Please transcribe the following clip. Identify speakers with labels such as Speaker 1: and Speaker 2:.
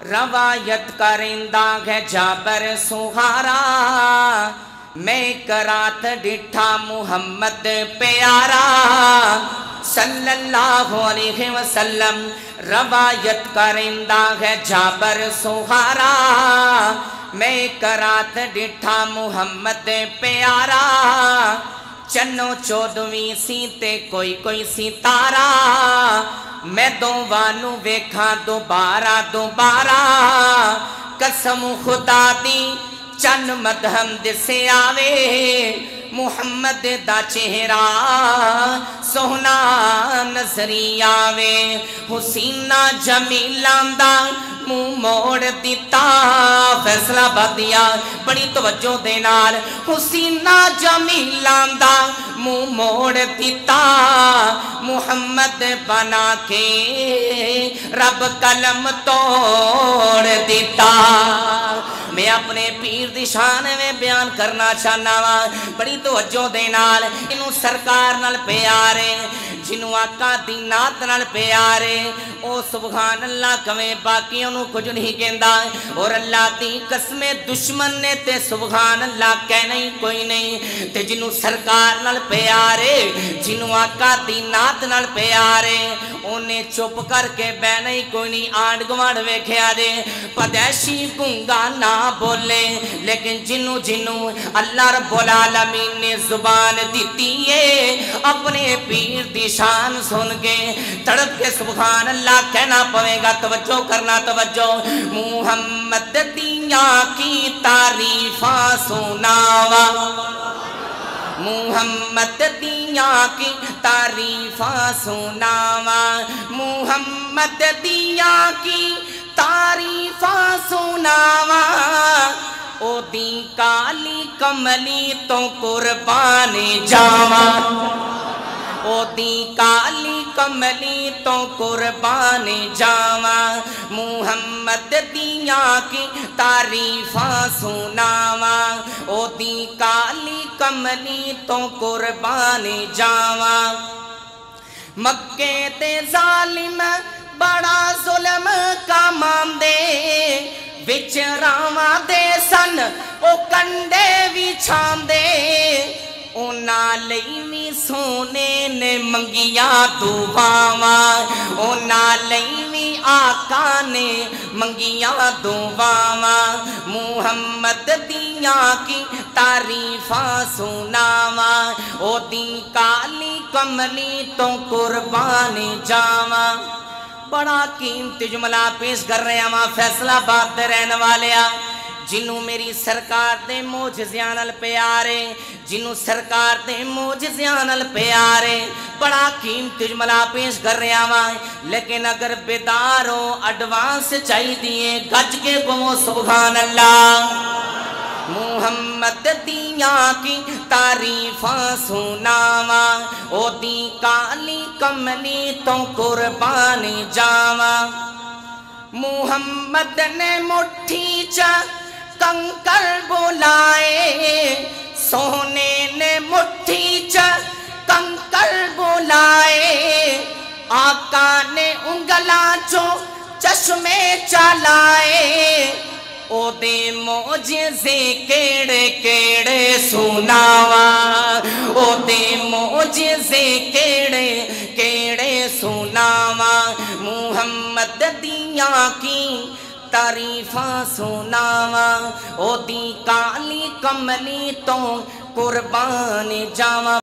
Speaker 1: روایت کریندا ہے جابر سہارا میں کرات ڈٹھا محمد پیارا صلی اللہ علیہ وسلم روایت کریندا ہے جابر سہارا میں کرات ڈٹھا محمد پیارا چنو چودویں سی تے کوئی ستارہ میں دوانو ویکھا دوبارہ قسم خدا دی چن مدہم دسے آوے محمد دا چہرہ سونا نظری آوے حسینہ جمیلان دا منہ موڑ دیتا فیصلہ بادیا بڑی توجہ دینار حسینہ جمیلان دا منہ موڑ دیتا محمد بنا کے رب قلم توڑ دیتا میں اپنے پیر دی شان میں بیان کرنا چاہنا وا بڑی توجہ دے نال انہوں سرکار نال پیارے جنہوں آقا دی نات نال پیارے او سبحان اللہ کمیں باقی انہوں کچھ نہیں کہندا اور اللہ دی قسم دشمن نے تے سبحان اللہ کہنا ہی کوئی نہیں تے جنہوں سرکار نال پیارے جنہوں آقا دی نات نال پیارے انہیں چپ کر کے بہنا ہی کوئی نہیں آنڈ گوانڈ ویکھیا دے پدیشی گنگا نہ بولے لیکن جنوں اللہ رب العالمین نے زبان دیتی ہے اپنے پیر دی شان سن کے تڑپ کے سبحان اللہ کہنا پوے گا توجہ کرنا توجہ محمد دیاں کی تعریفاں سناوا محمد دیاں کی تعریفاں سناوا محمد دیاں کی تعریفاں سناوا او دی کالی کملی تو قربان جاوا او دی کالی کملی تو قربان جاوا محمد دیاں کی تعریفاں سناوا او دی کالی کملی تو قربان جاوا مکے تے ظالم بڑا ظلم کا ماندے وچ راواں دے سن او کنڈے وی چھاندے اونا لئی وی سونے نے منگیاں دعاواں اونا لئی وی آقا نے منگیاں دعاواں محمد دیاں کی تعریفاں سناواں او دی کالی کملی تو قربان جاواں بڑا قیمتی جملہ پیش کر رہے ہیں ماں فیصلہ آباد دے رہنے والے جنہوں میری سرکار دے معجزیاں نال پیارے جنہوں سرکار دے معجزیاں نال پیارے بڑا قیمتی جملہ پیش کر رہے ہیں ماں لیکن اگر بیداروں ایڈوانس چاہی دیئے گج کے بمو سبحان اللہ محمد دیاں کی تعریفاں سناواں او دی کالی کملی تو قربان جاواں محمد نے مٹھی چا کنکر بلائے سونے نے مٹھی چا کنکر بلائے آقا نے انگلاں چو چشمے چلائے او دے معجزے کیڑے کیڑے سناواں او دے معجزے کیڑے کیڑے سناواں محمد دیاں کی تعریفاں سناواں او دی کالی کملی تو قربان جاواں